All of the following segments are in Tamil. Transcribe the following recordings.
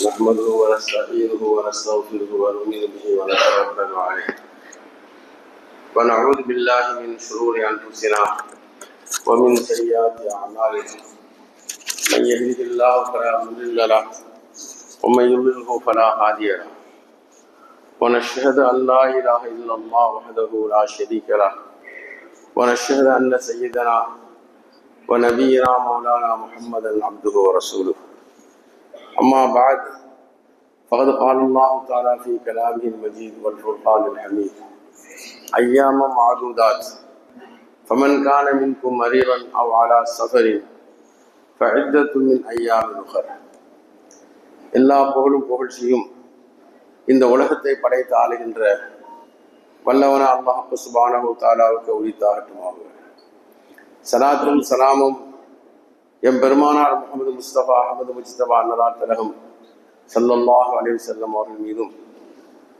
نحمده ونستعينه ونستغفره ونؤمن به ونتوكل عليه ونعوذ بالله من شرور انفسنا ومن سيئات اعمالنا من يهده الله فلا مضل له ومن يضلل فلا هادي له ونشهد ان لا اله الا الله وحده لا شريك له ونشهد ان سيدنا ونبينا مولانا محمدا عبده ورسوله أما بعد فقد قال الله تعالى في كلامه المجيد والفرقان الحميد أياما معدودات فمن كان منكم مريضا أو على سفر فعدة من أيام أخر. எல்லா புகழும் புகழ்ச்சியும் இந்த உலகத்தை படைத்து ஆளுகின்ற வல்லவன அல்லாஹ் சுப்ஹானஹு தஆலாவுக்கு உரித்தாகட்டுமாக. சலாத்தும் சலாமும் எம் பெருமானார் முகமது முஸ்தபா அஹமது முஜ்தபா அன்னலார் திலகம் ஸல்லல்லாஹு அலைஹி வஸல்லம் அவர்கள் மீதும்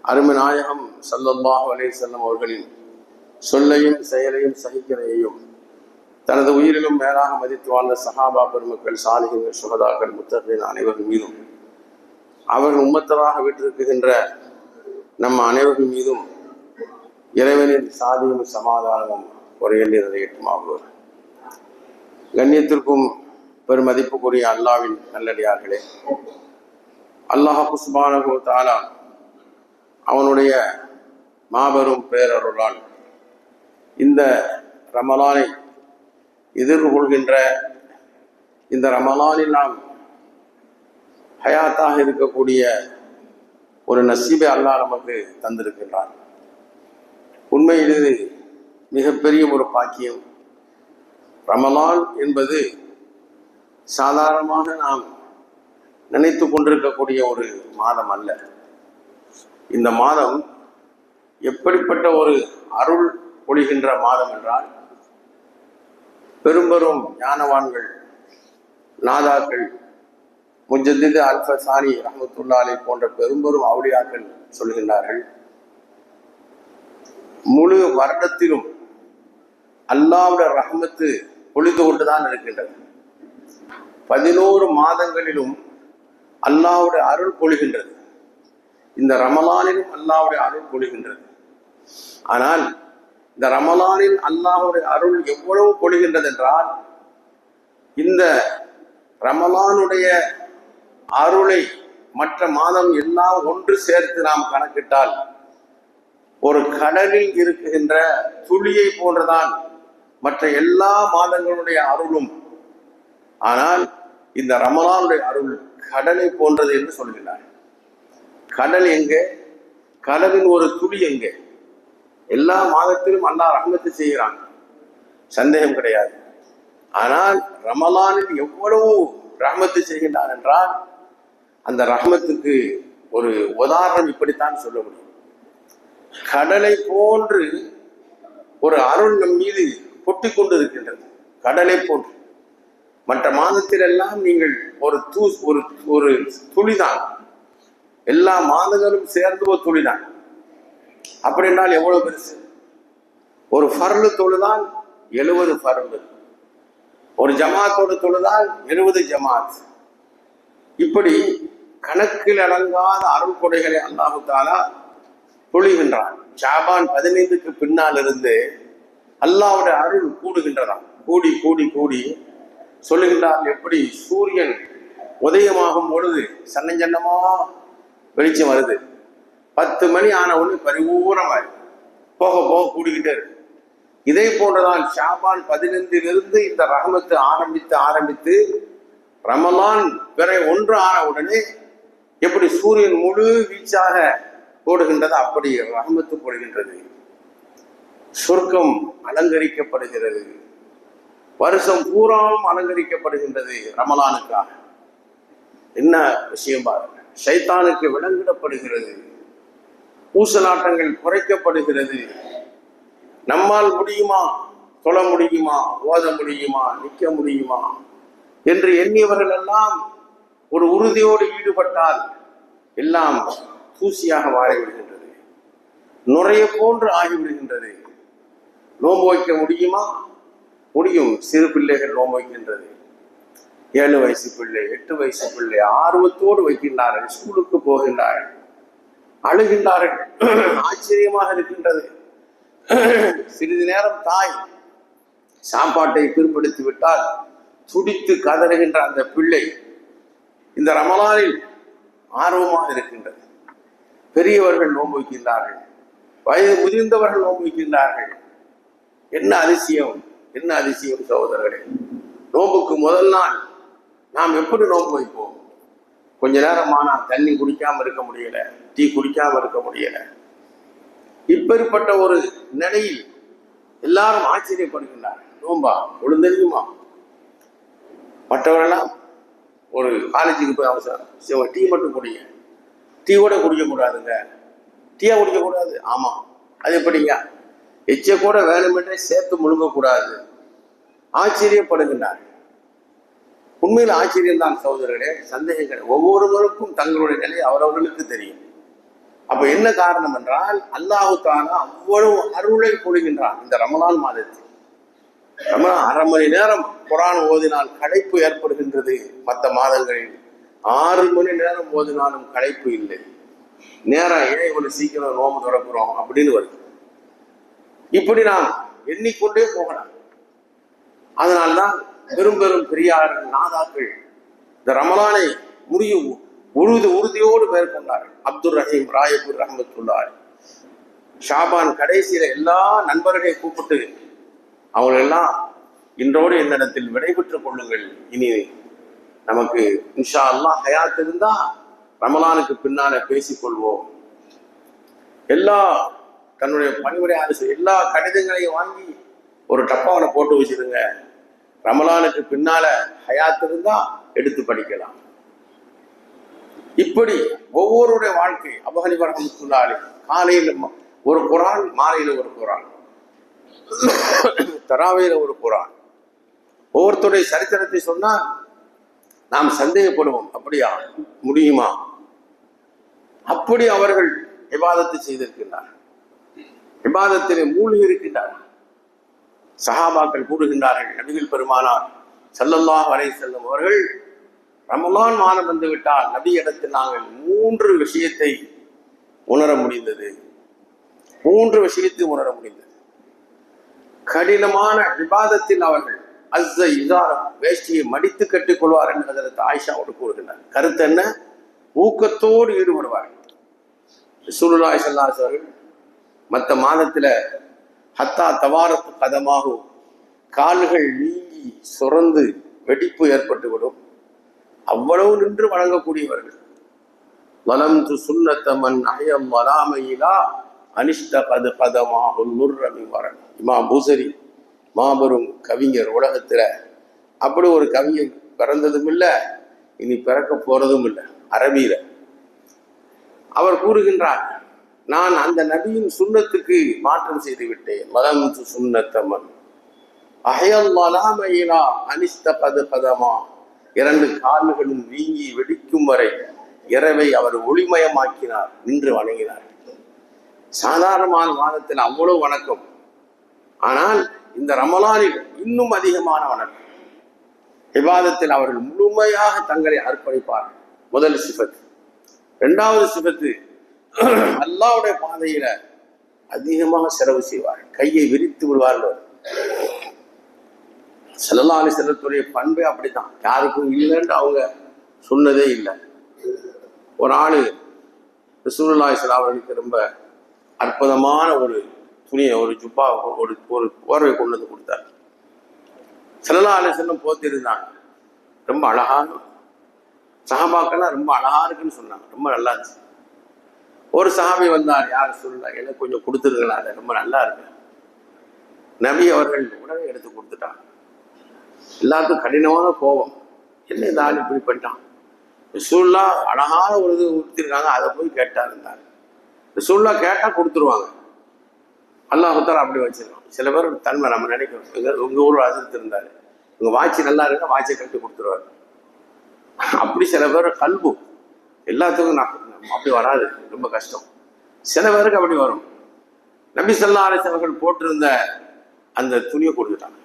அருமை நாயகம் ஸல்லல்லாஹு அலைஹி வஸல்லம் அவர்களின் சொல்லையும் செயலையும் சகிக்கலையையும் தனது உயிரிலும் மேலாக மதித்து வாழ்ந்த சஹாபா பெருமக்கள், சாலிஹீன்கள், சுஹதாக்கள், முத்தகீன் அனைவர்கள் மீதும் அவர்கள் உம்மத்தராக வீற்றிருக்கின்ற நம்ம அனைவர்கள் மீதும் இறைவனின் சாதியும் சமாதானமும் குறையல் நிறைவேற்றுமாகுவர். கண்ணியத்திற்கும் பெருமதிப்புக்குரிய அல்லாஹ்வின் நல்லடியார்களே, அல்லாஹ் சுப்ஹானஹு வ தஆலா அவனுடைய மாபெரும் பேரருளால் இந்த ரமலானை எதிர்கொள்கின்ற இந்த ரமலானில் நாம் ஹயாத்தாக இருக்கக்கூடிய ஒரு நசீபை அல்லாஹ் நமக்கு தந்திருக்கின்றான். உண்மையில் இது மிகப்பெரிய ஒரு பாக்கியம். ரமலான் என்பது சாதாரணமாக நாம் நினைத்து கொண்டிருக்கக்கூடிய ஒரு மாதம் அல்ல. இந்த மாதம் எப்படிப்பட்ட ஒரு அருள் பொழிகின்ற மாதம் என்றால், பெரும்பெரும் ஞானவான்கள், நாதாக்கள், முஜத்தித் அல்ஃபசானி ரஹ்மத்துல்லாஹி அலைஹி போன்ற பெரும்பெரும் அவுலியாக்கள் சொல்கின்றார்கள், முழு வருடத்திலும் அல்லாஹ்வுடைய ரஹ்மத்து பொழிந்து கொண்டுதான் இருக்கின்றது. 11 மாதங்களிலும் அல்லாஹ்வுடைய அருள் பொழிகின்றது. இந்த ரமலானிலும் அல்லாஹ்வுடைய அருள் பொழிகின்றது. ஆனால் இந்த ரமலானில் அல்லாஹ்வுடைய அருள் எவ்வளவு பொழிகின்றது என்றால், இந்த ரமலானுடைய அருளை மற்ற மாதம் எல்லாம் ஒன்று சேர்த்து நாம் கணக்கிட்டால் ஒரு கடலில் இருக்குகின்ற துளியை போன்றுதான் மற்ற எல்லா மாதங்களுடைய அருளும். ஆனால் இந்த ரமலானுடைய அருள் கடலை போன்றது என்று சொல்கிறார். கடல் எங்கே? கடலின் ஒரு துளி எங்கே? எல்லா மாதத்திலும் அல்லாஹ் ரஹ்மத்து செய்கிறான், சந்தேகம் கிடையாது. ஆனால் ரமலானில் எவ்வளவு ரஹ்மத்து செய்கின்றான் என்றால், அந்த ரஹ்மத்துக்கு ஒரு உதாரணம் இப்படித்தான் சொல்ல முடியும். கடலை போன்று ஒரு அருள் நம் மீது கொட்டி கொண்டு இருக்கின்றது. கடலை போன்று. மற்ற மாதத்தில் எல்லாம் நீங்கள் ஒரு துளிதான், எல்லா மாதங்களும் சேர்ந்து ஒரு துளிதான். அப்படி என்றால் எவ்வளவு பெருசு? ஒரு ஃபர்லு தொழுதான் 70 ஃபர்லு, ஒரு ஜமாத்தோடு தொழுதான் 70 ஜமாத். இப்படி கணக்கில் அடங்காத அருள் கொடைகளை அல்லாஹு தஆலா பொழிகின்றான். ஷாபான் 15க்கு பின்னால் இருந்து அல்லாஹ்வுடைய அருள் கூடுகின்றதாம். கூடி கூடி கூடி சொல்லுகின்றார், எப்படி சூரியன் உதயமாகும் பொழுது சன்னஞ்சன்னமா வெளிச்சம் வருது, 10 மணி ஆன ஒன்று பரிபூரமாக போக போக கூடிக்கிட்டே இருக்கு. இதே போன்றதான் ஷாபான் 15லிருந்து இந்த ரஹ்மத்து ஆரம்பித்து ரமலான் பிறை 1 ஆன உடனே எப்படி சூரியன் முழு வீச்சாக போடுகின்றது, அப்படி ரஹ்மத்து போடுகின்றது. சொர்க்கம் அலங்கரிக்கப்படுகிறது, வருஷம் பூராவும் அலங்கரிக்கப்படுகின்றது ரமலானுக்காக. என்ன விஷயம் பாருங்க, ஷைத்தானுக்கு விலங்கிடப்படுகிறது, ஊசலாட்டங்கள் குறைக்கப்படுகிறது. நம்மால் முடியுமா, தொழ முடியுமா, ஓத முடியுமா, நிற்க முடியுமா என்று எண்ணியவர்கள் எல்லாம் ஒரு உறுதியோடு ஈடுபட்டால் எல்லாம் தூசியாக மாறிவிடுகின்றது, நுரைய போன்று ஆகிவிடுகின்றது. நோன்பு வைக்க முடியுமா? முடியும். சிறு பிள்ளைகள் நோன்பு வைக்கின்றது. 7 வயசு பிள்ளை, 8 வயசு பிள்ளை ஆர்வத்தோடு வைக்கின்றார்கள். ஸ்கூலுக்கு போகின்றார்கள், அழுகின்றார்கள். ஆச்சரியமாக இருக்கின்றது. சிறிது நேரம் தாய் சாப்பாட்டை பிற்படுத்தி விட்டால் துடித்து கதறுகின்ற அந்த பிள்ளை இந்த ரமலானில் ஆர்வமாக இருக்கின்றது. பெரியவர்கள் நோன்பு வைக்கின்றார்கள், வயது முதிர்ந்தவர்கள் நோன்பு வைக்கின்றார்கள். என்ன அதிசயம், என்ன அதிசயம் சகோதரர்களே! நோன்புக்கு முதல் நாள் நாம் எப்படி நோன்பு வைப்போம்? கொஞ்ச நேரமானா தண்ணி குடிக்காம இருக்க முடியல, டீ குடிக்காம இருக்க முடியல. இப்பேற்பட்ட ஒரு நிலையில் எல்லாரும் ஆச்சரியப்படுகின்றார். நோன்பா ஒழுந்தெரியுமா? மற்றவரெல்லாம் ஒரு காலேஜுக்கு போய் அவசரம் டீ மட்டும் குடிங்க, டீ கூட குடிக்கக்கூடாதுங்க. டீயா குடிக்கக்கூடாது? ஆமாம். அது எப்படிங்க? எச்ச கூட வேணுமென்றே சேர்த்து முழுங்கக்கூடாது. ஆச்சரியப்படுகின்றார். உண்மையில் ஆச்சரியம்தான் சகோதரர்களே, சந்தேகங்கள். ஒவ்வொருவருக்கும் தங்களுடைய நிலை அவரவர்களுக்கு தெரியும். அப்ப என்ன காரணம் என்றால், அல்லாஹு தஆலா அவ்வளவு அருளை பொழிகின்றான் இந்த ரமலான் மாதத்தில். ரமலான் 1/2 மணி நேரம் குர்ஆன் ஓதினால் களைப்பு ஏற்படுகின்றது. மற்ற மாதங்களில் 6 மணி நேரம் ஓதினாலும் களைப்பு இல்லை. நேரம் ஏன் இவ்வளவு சீக்கிரம் நோம்பு தொடங்குறோம் அப்படின்னு வருது. இப்படி நாம் எண்ணிக்கொண்டே போகலாம். அதனால்தான் பெரும் பெரும் பெரியார்கள், நாதாக்கள் இந்த ரமலானை உறுதியோடு மேற்கொண்டார்கள். அப்துல் ரஹீம் ராயபுர் ரஹ்மத்துல்லாஹி ஷாபான் கடைசியில எல்லா நண்பர்களை கூப்பிட்டு அவங்களெல்லாம் இன்றோடு என்னிடத்தில் விடைபெற்றுக் கொள்ளுங்கள், இனி நமக்கு இன்ஷா அல்லாஹ் ஹயாத் இருந்தா ரமலானுக்கு பின்னால பேசிக்கொள்வோம். எல்லா தன்னுடைய பணிவுரையாளர் எல்லா கடிதங்களையும் வாங்கி ஒரு டப்பாவில் போட்டு வச்சிருங்க, ரமலானுக்கு பின்னால ஹயாத் இருந்தா எடுத்து படிக்கலாம். இப்படி ஒவ்வொருடைய வாழ்க்கை. அபூ ஹனீஃபா ரஹ்மத்துல்லாஹி அலைஹி காலையில் ஒரு குர்ஆன், மாலையில ஒரு குர்ஆன், தராவியில ஒரு குர்ஆன். ஒவ்வொருத்தருடைய சரித்திரத்தை சொன்னால் நாம் சந்தேகப்படுவோம், அப்படியா முடியுமா? அப்படி அவர்கள் இபாதத்தை செய்திருக்கின்றார், இபாதத்திலே மூழ்கி இருக்கின்றார்கள். சஹாபாக்கள் கூறுகின்றார்கள், நபிகள் பெருமானார் ஸல்லல்லாஹு அலைஹி வஸல்லம் அவர்கள் ரமலான் மாதம் வந்து விட்டால் நபி இடத்தில் நாங்கள் 3 விஷயத்தை உணர முடிந்தது. 3 விஷயத்தை உணர முடிந்தது. கடினமான விவாதத்தில் அவர்கள் வேஷ்டியை மடித்து கட்டிக் கொள்வார் என்று ஹஜ்ரத் ஆயிஷாவோடு கூறுகின்றார். கருத்து என்ன? ஊக்கத்தோடு ஈடுபடுவார்கள். ரசூலுல்லாஹி ஸல்லல்லாஹு அலைஹி வஸல்லம் மற்ற மாதத்துல ஹத்தா தவாரத்து கதமாகும், கால்கள் நீங்கி சுரந்து வெடிப்பு ஏற்பட்டுவிடும். அவ்வளவு நின்று வணங்கக்கூடியவர்கள். வலம்து சுன்னத்தமன் அஹ்யம் வலாமையிலா அனிஷ்ட கது கதமாகும் நுர்ரமி வரன். இமாம் பூசரி மாபெரும் கவிஞர். உலகத்துல அப்படி ஒரு கவிஞர் பிறந்ததும் இல்லை, இனி பிறக்க போறதும் இல்லை. அரபியில அவர் கூறுகின்றார், நான் அந்த நபியின் சுன்னத்துக்கு மாற்றம் செய்து விட்டேன். வலம்து சுன்னத்தமன் அஹ்யம் வலாமையிலா அனிஷ்ட கது கதமா. 2 கால்களும் வீங்கி வெடிக்கும் வரை இரவை அவர் ஒளிமயமாக்கினார், நின்று வணங்கினார். சாதாரணமான மாதத்தில் அவ்வளவு வணக்கம். ஆனால் இந்த ரமலானில் இன்னும் அதிகமான வணக்கம். இபாதத்தில் அவர்கள் முழுமையாக தங்களை அர்ப்பணிப்பார். முதல் சிபத்து. 2வது சிபத்து, அல்லாஹ்வுடைய பாதையில அதிகமாக செலவு செய்வார், கையை விரித்து விடுவார்கள். ஸல்லல்லாஹு அலைஹி வஸல்லத்துடைய பண்பே அப்படித்தான். யாருக்கும் இல்லைன்னு அவங்க சொன்னதே இல்லை. ஒரு ஆளு ரசூலுல்லாஹி ஸல்லல்லாஹு அலைஹி வஸல்லம் ரொம்ப அற்புதமான ஒரு துணியை, ஒரு ஜுப்பா, ஒரு போர்வை கொண்டு வந்து கொடுத்தார். ஸல்லல்லாஹு அலைஹி வஸல்லம் போத்திருந்தாங்க. ரொம்ப அழகான சஹாபாக்கெல்லாம் ரொம்ப அழகா இருக்குன்னு சொன்னாங்க. ரொம்ப நல்லா இருந்துச்சு. ஒரு சஹாபி வந்தார், யார் ரசூலுல்லாஹ் எனக்கு கொஞ்சம் கொடுத்துருங்களா, அதை ரொம்ப நல்லா இருக்கு. நபி அவர்கள் உடனே எடுத்து கொடுத்துட்டாங்க. எல்லாத்துக்கும் கடினமான கோபம், என்ன இந்த ஆள் இப்படி பண்ணிட்டான். ரசூலுல்லாஹ் அழகான ஒரு இது கொடுத்திருக்காங்க, அதை போய் கேட்டா இருந்தார். ரசூலுல்லாஹ் கேட்டா கொடுத்துருவாங்க. அல்லாஹ் தஆலா அப்படி வச்சிருக்கான். சில பேர் தன்மை நம்ம நினைக்கிறோம், உங்க ஊர் அசத்து இருந்தாரு, உங்க வாட்சி நல்லா இருக்கா, வாட்சியை கட்டி கொடுத்துருவாரு. அப்படி சில பேர் கல்பு எல்லாத்துக்கும் அப்படி வராது, ரொம்ப கஷ்டம். சில பேருக்கு அப்படி வரும். நபி ஸல்லல்லாஹு அலைஹி வஸல்லம் போட்டிருந்த அந்த துணியை கொடுத்துட்டாங்க.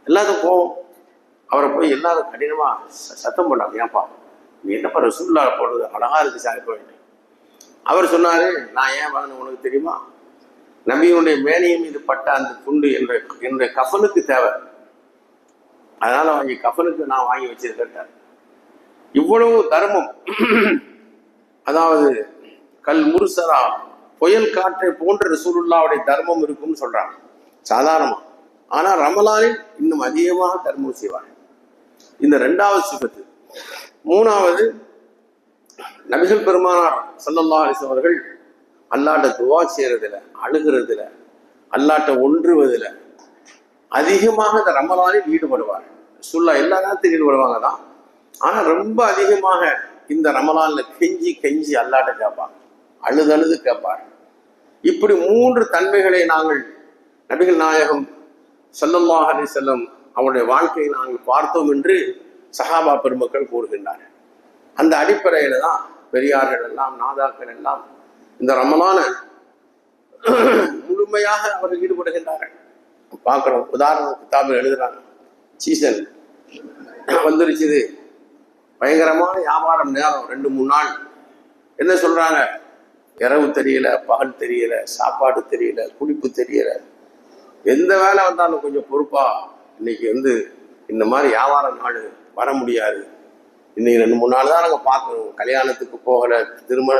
எல்லாத்துக்கும் கோவம். அவரை போய் எல்லாரும் கடினமாக சத்தம் பண்ணாங்க, ஏன்ப்பா நீ என்னப்பா ரசூலுல்லா போடுறது அழகா இருக்கு சார் போயிட்டு. அவர் சொன்னாரு, நான் ஏன் வாங்கினேன் உனக்கு தெரியுமா? நபியினுடைய மேனியின் மீது பட்ட அந்த துண்டு என்னுடைய கஃனுக்கு தேவை, அதனால வாங்கி கஃனுக்கு நான் வாங்கி வச்சிருக்கேன். இவ்வளவு தர்மம், அதாவது கல் முருசரா புயல் காற்றை போன்ற ரசூலுல்லாவுடைய தர்மம் இருக்கும்னு சொல்றாங்க சாதாரணமா. ஆனா ரமலானில் இன்னும் அதிகமாக தர்மம் செய்வாங்க. இந்த 2வது சிபத்து. 3வது, நபிகள் பெருமானார் ஸல்லல்லாஹு அலைஹி வஸல்லம் அவர்கள் அல்லாஹ்ட்ட துஆ செய்யறதுல, அழுகிறதுல, அல்லாஹ்ட்ட ஒன்றுவதில் அதிகமாக இந்த ரமலானில் ஈடுபடுவார். ரசூலுல்லாஹ் எல்லா நேரத்தையும் ஈடுபடுவாங்க தான், ஆனா ரொம்ப அதிகமாக இந்த ரமலான்ல கெஞ்சி கெஞ்சி அல்லாஹ்ட்ட கேட்பாங்க, அழுது கேட்பார். இப்படி 3 தன்மைகளை நாங்கள் நபிகள் நாயகம் ஸல்லல்லாஹு அலைஹி வஸல்லம் அவருடைய வாழ்க்கையை நாங்கள் பார்த்தோம் என்று சஹாபா பெருமக்கள் கூறுகின்றார். அந்த அடிப்படையில தான் பெரியார்கள் எல்லாம், நாதாக்கள் எல்லாம் இந்த ரமலான முழுமையாக அவர்கள் ஈடுபடுகின்றார்கள். பார்க்கிறோம், உதாரணம் கிதாபில் எழுதுறாங்க, சீசன் வந்துருச்சுது, பயங்கரமான வியாபாரம் நேரம் 2-3 நாள். என்ன சொல்றாங்க? இரவு தெரியல, பகல் தெரியல, சாப்பாடு தெரியல, குளிப்பு தெரியல, எந்த வேலை வந்தாலும் கொஞ்சம் பொறுப்பா, இன்னைக்கு இந்த மாதிரி வியாபார நாள் வர முடியாது, இன்னைக்கு 2-3 நாள் தான் நாங்கள் பார்க்கணும், கல்யாணத்துக்கு போகல, திருமண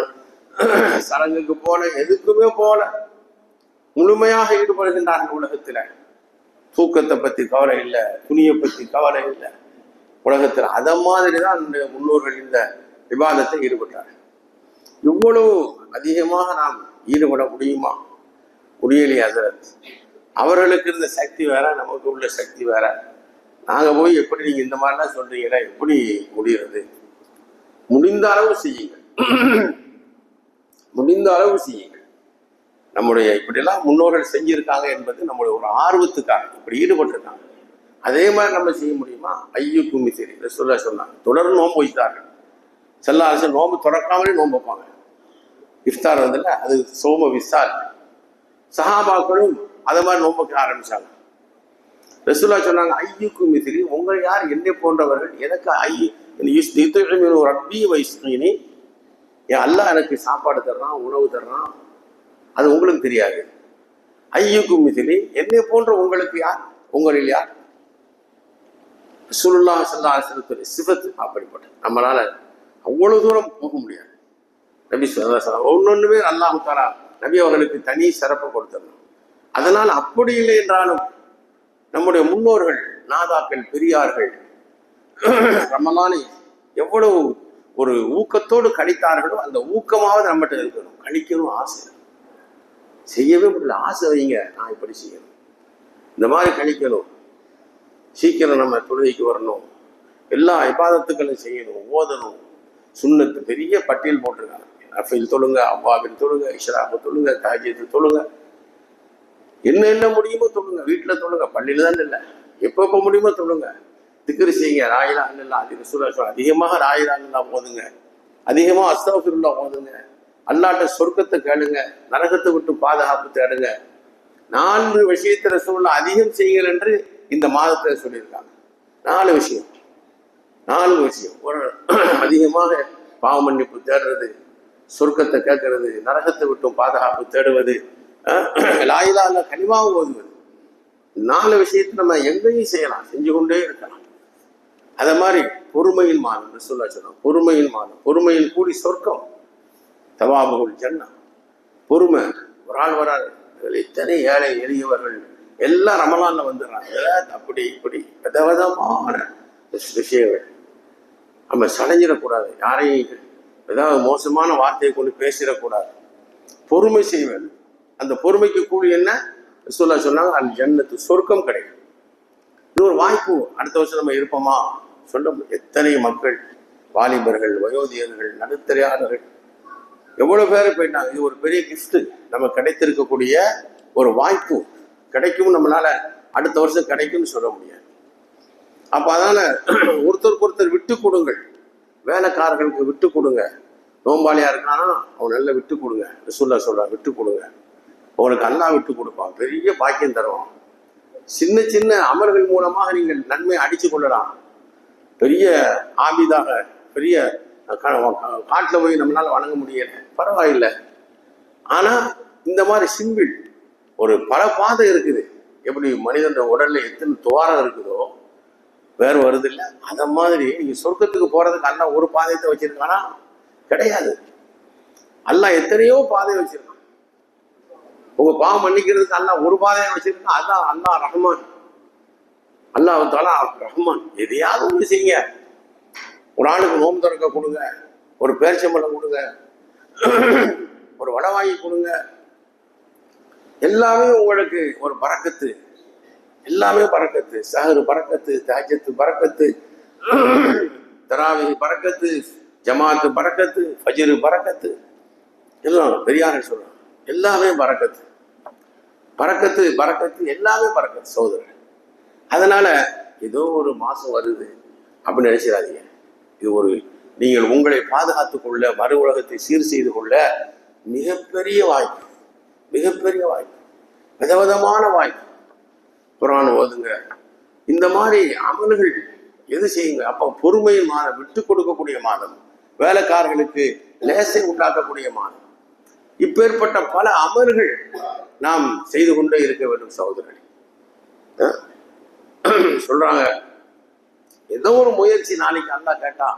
சடங்குக்கு போல, எதுக்குமே போல, முழுமையாக ஈடுபடுகின்றார்கள் உலகத்துல. தூக்கத்தை பத்தி கவலை இல்லை, துணியை பத்தி கவலை இல்லை உலகத்துல. அத மாதிரிதான் இந்த முன்னோர்கள் இந்த விவாதத்தை ஈடுபட்டார்கள். இவ்வளவு அதிகமாக நாம் ஈடுபட முடியுமா? முடியலையே ஹஸரத். அவர்களுக்கு இருந்த சக்தி வேற, நமக்கு உள்ள சக்தி வேற. நாங்க போய் எப்படி நீங்க இந்த மாதிரிலாம் சொல்றீங்களா, எப்படி முடிகிறது? முடிந்த அளவு செய்யுங்கள், முடிந்த அளவு செய்யுங்கள். நம்முடைய இப்படியெல்லாம் முன்னோர்கள் செஞ்சிருக்காங்க என்பது நம்முடைய ஒரு ஆர்வத்துக்காக இப்படி ஈடுபட்டிருக்காங்க. அதே மாதிரி நம்ம செய்ய முடியுமா? ஐயுக்கும் மிசிறி ரசூலுல்லாஹ் சொன்னாங்க, தொடர்ந்து நோன்பு வைத்தார்கள். ஸல்லல்லாஹு அலைஹி வஸல்லம் நோன்பு தொடக்காமலே நோன்பு வைப்பாங்க. இஃப்தார் அது சோம விசால். சஹாபாக்களும் அதை மாதிரி நோன்புக்க ஆரம்பிச்சாங்க. ரசூலுல்லாஹ் சொன்னாங்க, ஐயுக்கும் மிசிறி, உங்கள் யார் என்னை போன்றவர்கள், எனக்கு ரப்பி வைஸ்கீனி, என் அல்லாஹ் எனக்கு சாப்பாடு தர்றான், உணவு தர்றான், அது உங்களுக்கு தெரியாது. ஐயுக்கும் மிசிறி, என்னை போன்ற உங்களுக்கு யார், உங்களில் யார்? ரசூலுல்லாஹ் ஸல்லல்லாஹு அலைஹி வஸல்லம் சிஃபத் அப்படிப்பட்ட. நம்மளால அவ்வளவு தூரம் போக முடியாது. நபி ஸல்லல்லாஹு அலைஹி வஸல்லம் ஒன்னொன்றுமே அல்லாஹ் தஆலா நபி அவர்களுக்கு தனி சிறப்பு கொடுத்திருந்தார். அதனால் அப்படி இல்லை என்றாலும் நம்முடைய முன்னோர்கள், நாதாக்கள், பெரியார்கள் ரமலானை எவ்வளவு ஒரு ஊக்கத்தோடு கழித்தார்களோ அந்த ஊக்கமாவது நம்மகிட்ட இருக்கணும். கழிக்கணும் ஆசை, செய்யவே முடியல, ஆசை வைங்க, நான் இப்படி செய்யணும், இந்த மாதிரி கழிக்கணும், சீக்கிரம் நம்ம தொழுகைக்கு வரணும், எல்லா இபாதத்துக்களும் செய்யணும், ஓதணும், சுன்னத்து பெரிய பட்டியல் போட்டிருக்காங்க. நஃபில் தொழுங்க, அவ்வாபில் தொழுங்க, இஷ்ராக்கு தொழுங்க, தஹஜ்ஜுத் தொழுங்க, என்ன முடியுமோ தொழுங்க, வீட்டில் தொழுங்க, பள்ளியில தான் இல்லை, எப்போ முடியுமோ தொழுங்க, திக்ரு செய்யுங்க, லா இலாஹ இல்லல்லாஹ், அது ரசூலுல்லாஹ் சொல்றாங்க, அதிகமாக லா இலாஹ இல்லல்லாஹ் ஓதுங்க, அதிகமாக அஸ்தக்ஃபிருல்லாஹ் ஓதுங்க, அல்லாஹ்ட்ட சொர்க்கத்தை கேளுங்க, நரகத்தை விட்டு பாதுகாப்பு தேடுங்க. 4 விஷயத்தை ரசூலுல்லாஹ் அதிகம் செய்யுங்கள் என்று இந்த மாதத்தை சொல்லியிருக்காங்க. 4 விஷயம். ஒரு அதிகமாக பாவ மன்னிப்பு தேடுறது, சொர்க்கத்தை கேட்கறது, நரகத்தை விட்டும் பாதுகாப்பு தேடுவது, லா இலாஹ இல்லல்லாஹ் கலிமாவும் ஓதுவது. 4 விஷயத்தை நம்ம எங்கேயும் செய்யலாம், செஞ்சு கொண்டே இருக்கலாம். அதே மாதிரி பொறுமையின் மாதம் ரசூலுல்லாஹ் சொன்னாங்க, பொறுமையின் மாதம், பொறுமையின் கூடி சொர்க்கம், தவாபுல் ஜன்னா. பொறுமை. ஒரு ஆள் வராது, இத்தனை ஏழை எளியவர்கள் எல்லாம் ரமலான்ல வந்துடுறாங்க, அப்படி இப்படி விதவிதமான விஷயங்கள். நம்ம சடைஞ்சிடக்கூடாது, யாரையும் ஏதாவது மோசமான வார்த்தையை கொண்டு பேசிடக்கூடாது, பொறுமை செய்ய வேண்டும். அந்த பொறுமைக்கு கூலி என்ன? ரசூலுல்லாஹ் சொன்னாங்க, அல் ஜன்னத்து, சொர்க்கம் கிடைக்கும். இது ஒரு வாய்ப்பு. அடுத்த வருஷம் நம்ம இருப்போமா சொல்ல. எத்தனை மக்கள், வாலிபர்கள், வயோதிகர்கள், நடுத்தரையாளர்கள், எவ்வளவு பேர் போயிட்டாங்க. இது ஒரு பெரிய கிஃப்ட், நம்ம கிடைத்திருக்கக்கூடிய ஒரு வாய்ப்பு. கிடைக்கும், நம்மளால அடுத்த வருஷம் கிடைக்கும்னு சொல்ல முடியாது. அப்ப அதனால ஒருத்தருக்கு ஒருத்தர் விட்டு கொடுங்கள், வேலைக்காரர்களுக்கு விட்டு கொடுங்க. நோம்பாளியா இருக்கானா அவன் நல்ல விட்டு கொடுங்க. ரசூலுல்லாஹ் சொல்றான், விட்டு கொடுங்க, உங்களுக்கு அல்லாஹ் விட்டு கொடுப்பான், பெரிய பாக்கியம் தருவான். சின்ன சின்ன அமல்கள் மூலமாக நீங்கள் நன்மை அடிச்சு கொள்ளலாம். பெரிய ஆபிதாக பெரிய காட்டில் போய் நம்மளால வணங்க முடியல, பரவாயில்லை. ஆனா இந்த மாதிரி சிம்பிள் ஒரு பல பாதை இருக்குது. எப்படி மனிதன் உடல்ல எத்தனை துவாரம் இருக்குதோ வேறு வருது இல்லை, அத மாதிரி நீங்க சொர்க்கத்துக்கு போறதுக்கு அல்லாஹ் ஒரு பாதையத்தை வச்சிருக்கானா? கிடையாது. அல்லாஹ் எத்தனையோ பாதை வச்சிருக்கான். உங்க பாவம் மன்னிக்கிறதுக்கு அல்லாஹ் ஒரு பாதையை வச்சிருக்கான். அதான் அல்லாஹ் ரஹ்மான். அல்லாஹ் தஆலா ரஹ்மான். எதையாவது ஒன்று செய்யுங்க. ஒரு ஆளுக்கு நோன்பு திறக்க கொடுங்க, ஒரு பேரிச்சம்பழம் கொடுங்க, ஒரு வடை வாங்கி கொடுங்க, எல்லாமே உங்களுக்கு ஒரு பரக்கத்து. எல்லாமே பரக்கத்து. சஹர் பரக்கத்து, தஹஜ்ஜத் பரக்கத்து, தராவீஹ் பரக்கத்து, ஜமாத்து பரக்கத்து, ஃபஜ்ர் பரக்கத்து, எல்லாம் பெரியாரை சொல்றாங்க. எல்லாமே பரக்கத்து, பரக்கத்து பரக்கத்து, எல்லாமே பரக்கத்து சகோதரர். அதனால ஏதோ ஒரு மாசம் வருது அப்படின்னு நினைச்சிடாதீங்க. இது ஒரு நீங்கள் உங்களை பாதுகாத்துக் கொள்ள, மறு உலகத்தை சீர் செய்து கொள்ள மிகப்பெரிய வாய்ப்பு, மிகப்பெரிய வாய்ப்பு, விதவிதமான வாய்ப்பு. குர்ஆன் ஓதுங்க, இந்த மாதிரி அமல்கள் எது செய்யுங்க. அப்போ பொறுமையின் மாதம், விட்டு கொடுக்கக்கூடிய மாதம், வேலைக்காரர்களுக்கு லேசை உண்டாக்கக்கூடிய மாதம். இப்பேற்பட்ட பல அமல்கள் நாம் செய்து கொண்டே இருக்க வேண்டும் சகோதரர்களே. சொல்றாங்க, ஏதோ ஒரு முயற்சி. நாளைக்கு அல்லாஹ் கேட்டா,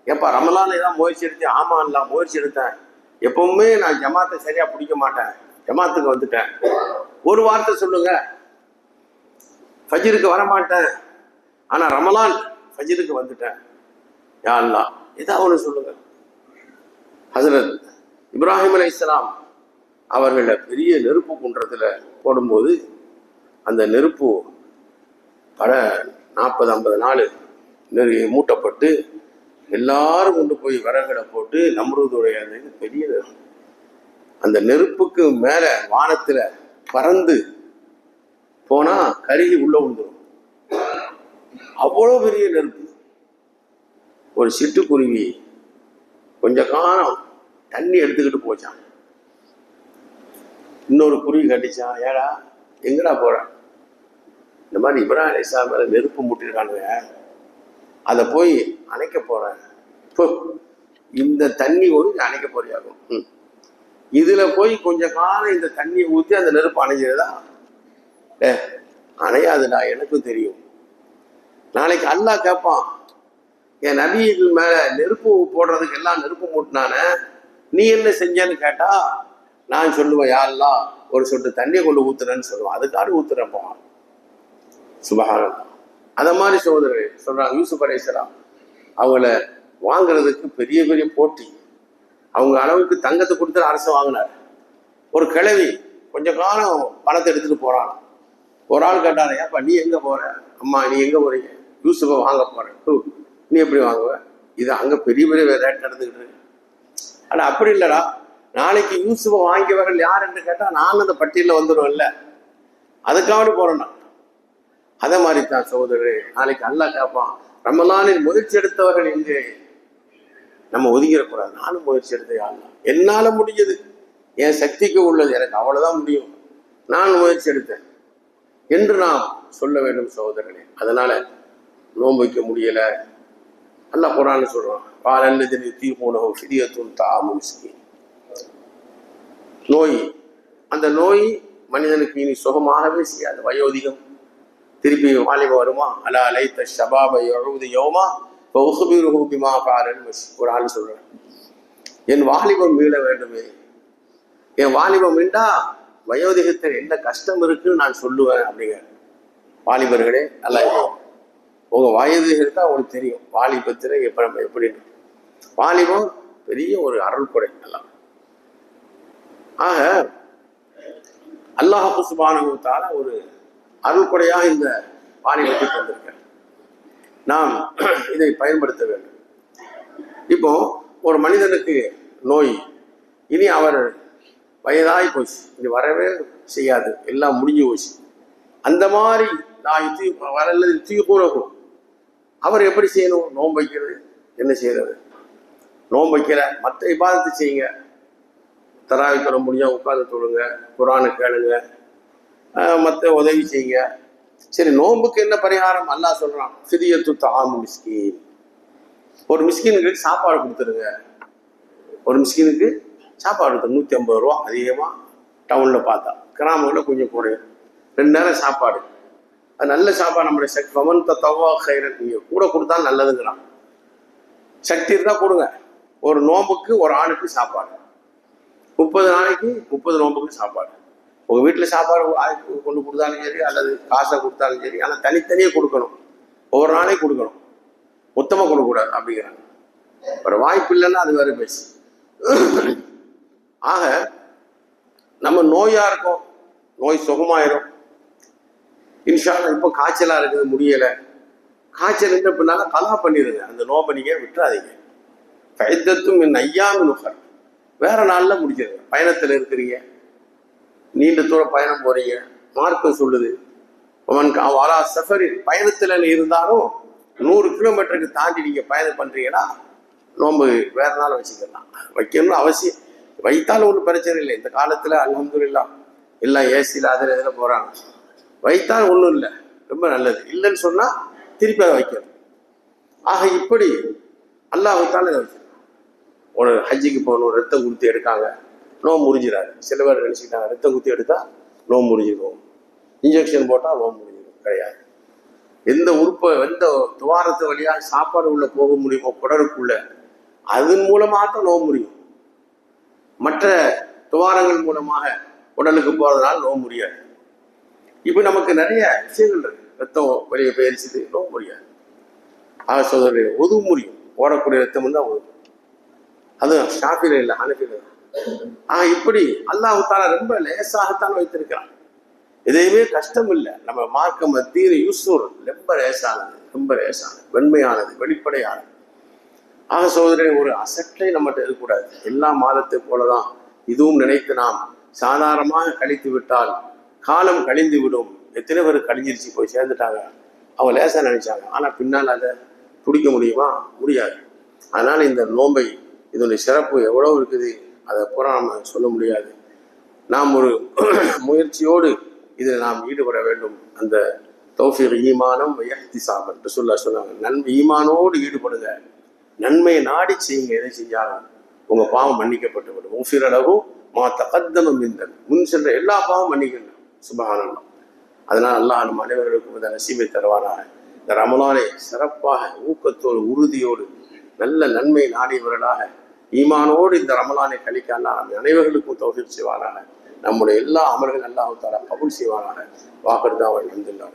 ஏப்பா ரமலான் ஏதாவது முயற்சி எடுத்தேன்? ஆமா அல்லாஹ் முயற்சி எடுத்தேன். எப்பவுமே நான் ஜமாத்தை சரியா பிடிக்க மாட்டேன், ஜமாத்துக்கு வந்துட்டேன். ஒரு வார்த்தை சொல்லுங்க. ஃபஜ்ருக்கு வரமாட்டேன், ஆனா ரமலான் ஃபஜ்ருக்கு வந்துட்டேன். யா அல்லாஹ் ஏதாவது ஒன்று சொல்லுங்க. ஹஸரத் இப்ராஹிம் அலைஹிஸ்ஸலாம் அவர்கள பெரிய நெருப்பு குன்றத்துல போடும்போது அந்த நெருப்பு பல 40-50 நாள் மூட்டப்பட்டு எல்லாரும் கொண்டு போய் விறகுல போட்டு நம்ரூதுடைய பெரிய அந்த நெருப்புக்கு மேல வானத்துல பறந்து போனா கருகி உள்ள விழுந்துடும். அவ்வளவு பெரிய நெருப்பு. ஒரு சிட்டுக்குருவி கொஞ்ச காலம் தண்ணி எடுத்துக்கிட்டு போச்சான். இன்னொரு குருவி கட்டிச்சான், ஏடா எங்கடா போற? இந்த மாதிரி இப்ராஹிம் அலைஹிஸ்ஸலாம் மேல நெருப்பு மூட்டிருக்கானுங்க, அதை போய் அணைக்க போறேன். இந்த தண்ணி ஒன்று அணைக்க போறியாகும். இதுல போய் கொஞ்ச காலம் இந்த தண்ணியை ஊற்றி அந்த நெருப்பு அணைஞ்சிருதா? அணையாதுடா, எனக்கும் தெரியும். நாளைக்கு அல்லாஹ் கேட்பான், என் நபியின் மேல நெருப்பு போடுறதுக்கு எல்லாம் நெருப்பு மூட்டினான, நீ என்ன செஞ்சேன்னு கேட்டா நான் சொல்லுவேன், யா அல்லாஹ் ஒரு சொட்டு தண்ணியை கொண்டு ஊத்துறேன்னு சொல்லுவேன். அதுக்காக ஊத்துறப்போ சுபஹானல்லாஹ். அத மாதிரி சகோதரர்கள் சொல்றாங்க, யூசுப் அலைஹிஸ்ஸலாம் அவங்கள வாங்குறதுக்கு பெரிய பெரிய போட்டி. அவங்க அளவுக்கு தங்கத்தை கொடுத்து அரசு வாங்கினார். ஒரு கிழவி கொஞ்ச காலம் பணத்தை எடுத்துட்டு போறான். ஒரு ஆள் கேட்டாரு, ஏப்பா நீ எங்க போற? அம்மா நீ எங்க போறீங்க? யூசுஃபை வாங்க போறேன். நீ எப்படி வாங்குவ? இது அங்க பெரிய பெரிய ரேட் நடந்துக்கிட்டு இருக்கு. ஆனா அப்படி இல்லடா, நாளைக்கு யூசுஃபை வாங்கியவர்கள் யார் என்று கேட்டா நான் அந்த பட்டியலில் வந்துடும் இல்லை, அதுக்காக போறேன்னா. அதே மாதிரி தான் சகோதரர், நாளைக்கு அல்லாஹ் கேட்பான், ரமலானில் முயற்சி எடுத்தவர்கள் எங்கே? நம்ம ஒதுங்கிடக்கூடாது. நானும் முயற்சி எடுத்தேன், அல்லாஹ் என்னால முடிஞ்சது, என் சக்திக்கு உள்ளது, எனக்கு அவ்வளவுதான் முடியும், நான் முயற்சி எடுத்தேன் என்று நாம் சொல்ல வேண்டும் சகோதரர்களே. அதனால நோன்பு வைக்க முடியல, அல்லாஹ் குர்ஆன்ல சொல்றான், பாலல்லதின் யுதீகூனஹு ஃபித்யத்துன் தஆமு மிஸ்கீன். நோய், அந்த நோய் மனிதனுக்கு இனி சுகமாகவே செய்யாது. வயோதிகம் திருப்பி வாலிபம் வருமா? அலா லைத்த ஷபாப யஊது யௌமா ஃபஉக்பிருஹு பிமா ஃபஅலல் மஷ். குர்ஆன் சொல்றான், என் வாலிபம் மீள வேண்டுமே, என் வாலிபம் மீண்டா வயோதிகத்தில் என்ன கஷ்டம் இருக்குன்னு நான் சொல்லுவேன் அப்படிங்க. வாலிபர்களே நல்லா இருக்கும், உங்க வயது இருந்தால் உங்களுக்கு தெரியும் வாலிபத்தில் எப்படின்னு. வாலிபம் பெரிய ஒரு அருள் கொடை. எல்லாம் ஆக அல்லாஹ் சுப்ஹானஹு வ தஆலா ஒரு அருள் கொடையாக இந்த வாலிபத்தை தந்திருக்கார். நாம் இதை பயன்படுத்த வேண்டும். இப்போ ஒரு மனிதனுக்கு நோய், இனி அவர் வயதாகி போச்சு, இனி வரவே செய்யாது, எல்லாம் முடிஞ்சு போச்சு. அந்த மாதிரி நான் தீக்கூறகும் அவர் எப்படி செய்யணும்? நோன்பு வைக்கிறது. என்ன செய்யறது? நோன்பு வைக்கிற மற்ற இபாதத்தை செய்யுங்க. தராவி தொழ முடிஞ்சா உட்கார்ந்து தொழுங்க, குர்ஆனை கேளுங்க, மற்ற உதவி செய்யுங்க. சரி, நோன்புக்கு என்ன பரிகாரம்? அல்லாஹ் சொல்றான், ஃபிதியத்து தஆமு மிஸ்கீன். ஒரு மிஸ்கினுக்கு சாப்பாடு கொடுத்துருங்க. ஒரு மிஸ்கினுக்கு சாப்பாடு கொடுத்து 150 ரூபா. அதிகமாக டவுனில் பார்த்தா, கிராமங்களில் கொஞ்சம் குறையும். 2 நேரம் சாப்பாடு. அது நல்ல சாப்பாடு. நம்முடைய சக்தி பவன் தவா கைரன், நீங்கள் கூட கொடுத்தா நல்லதுங்கிறான். சக்தி இருந்தால் கொடுங்க. ஒரு நோம்புக்கு ஒரு ஆளுக்கு சாப்பாடு, 30 நாளைக்கு 30 நோம்புக்கு சாப்பாடு. உங்கள் வீட்டில் சாப்பாடு கொண்டு கொடுத்தாலும் சரி, அல்லது காசை கொடுத்தாலும் சரி, ஆனால் தனித்தனியே கொடுக்கணும். ஒவ்வொரு நாளைக்கு கொடுக்கணும், மொத்தமாக கொடுக்கக்கூடாது அப்படிங்கிறாங்க. ஒரு வாய்ப்பு இல்லைன்னா அது வேறு பேசு. ஆக நம்ம நோயாக இருக்கோம், நோய் சுகமாயிரும் இன்ஷா அல்லாஹ். இப்போ காய்ச்சலாக இருக்குது, முடியலை. காய்ச்சல் இருந்த பின்னால கலா பண்ணிடுங்க. அந்த நோம்பை நீங்கள் விட்டுறாதீங்க. ஃபைதத்தும் என் ஐயாமின் உகர், வேற நாளில் முடிச்சிருங்க. பயணத்தில் இருக்கிறீங்க, நீண்ட தூரம் பயணம் போறீங்க, மார்க்கம் சொல்லுது வாரா சஃபரில், பயணத்தில் இருந்தாலும் 100 கிலோமீட்டருக்கு தாண்டி நீங்கள் பயணம் பண்ணுறீங்கன்னா நோன்பு வேற நாள் வச்சுக்கலாம். வைக்கணும்னு அவசியம், வைத்தாலும் ஒன்றும் பிரச்சனை இல்லை. இந்த காலத்தில் அல்ஹம்துலில்லாஹ் எல்லாம் ஏசியில் அதில் இதில் போகிறாங்க. வைத்தால் ஒன்றும் இல்லை, ரொம்ப நல்லது. இல்லைன்னு சொன்னால் திருப்பி அதை வைக்கணும். ஆக இப்படி அல்லாஹ் வைத்தாலும் இதை வச்சிருக்காங்க. ஒரு ஹஜ்ஜிக்கு போகணும், ரத்தம் குத்தி எடுக்காங்க, நோம்பு முறிஞ்சிடாது. சில பேர் நினச்சிக்கிட்டாங்க ரத்தம் குத்தி எடுத்தால் நோம்பு முறிஞ்சிடும், இன்ஜெக்ஷன் போட்டால் நோம்பு முறிஞ்சிடும். கிடையாது. எந்த உறுப்பை, எந்த துவாரத்து வழியாக சாப்பாடு உள்ள போக முடியுமோ குடலுக்குள்ள, அதன் மூலமாக தான் நோம்பு முடியும். மற்ற துவாரங்கள் மூலமாக உடலுக்கு போகிறதுனால நோம்பு முடியாது. இப்போ நமக்கு நிறைய விஷயங்கள் இருக்கு. ரத்தம் வெளியே போயிருச்சுது, நோம்பு முடியாது. ஆக சோதரர்களே, ஒது முடியும். ஓடக்கூடிய ரத்தம் தான் ஒது. அது ஷாஃபில இல்லை, ஹனஃபில. இப்படி அல்லாஹ் தஆலா ரொம்ப லேசாகத்தான் வைத்திருக்கிறான். எதையுமே கஷ்டம் இல்லை. நம்ம மார்க்கம் மத்தியில் யூசூர் ரொம்ப லேசானது, ரொம்ப லேசானது, வெண்மையானது, வெளிப்படையானது. ஆக சோதரே, ஒரு அசட்டை நம்மகிட்ட இருக்கக்கூடாது. எல்லா மாதத்தை போலதான் இதுவும் நினைத்து நாம் சாதாரணமாக கழித்து விட்டால் காலம் கழிந்து விடும். எத்தனை பேர் கழிஞ்சிருச்சு, போய் சேர்ந்துட்டாங்க, அவங்க லேசா நினைச்சாங்க. ஆனால் பின்னால் அதை பிடிக்க முடியுமா? முடியாது. அதனால இந்த நோன்பை, இதனுடைய சிறப்பு எவ்வளவு இருக்குது, அதை பூரா நம்ம சொல்ல முடியாது. நாம் ஒரு முயற்சியோடு இதில் நாம் ஈடுபட வேண்டும். அந்த தௌஃபீக் ஈமானம் வயஹ்திசாப் என்று சொன்னாங்க. நன்மை ஈமானோடு ஈடுபடுங்க, நன்மையை நாடி செய்யுங்க. எதை செஞ்சாலும் உங்கள் பாவம் மன்னிக்கப்பட்டு விடும். உஃபிரலஹு மா தகத்தம மின் தன்பி, முன் சென்ற எல்லா பாவம் மன்னிக்கணும். சுப்ஹானல்லாஹ். அதனால் அல்லாஹ் நம் அனைவர்களுக்கும் இந்த நசீபை தருவானாக. இந்த ரமலானை சிறப்பாக ஊக்கத்தோடு உறுதியோடு நல்ல நன்மை நாடியவர்களாக ஈமானோடு இந்த ரமலானை கழிக்க அல்லாஹ் நம் அனைவர்களுக்கும் தௌஃபீக் செய்வானாக. நம்முடைய எல்லா அமல்கள் அல்லாஹ் தஆலா கபூல் செய்வானாக. வாஹிர் தஅவானா அல்ஹம்துலில்லாஹ்.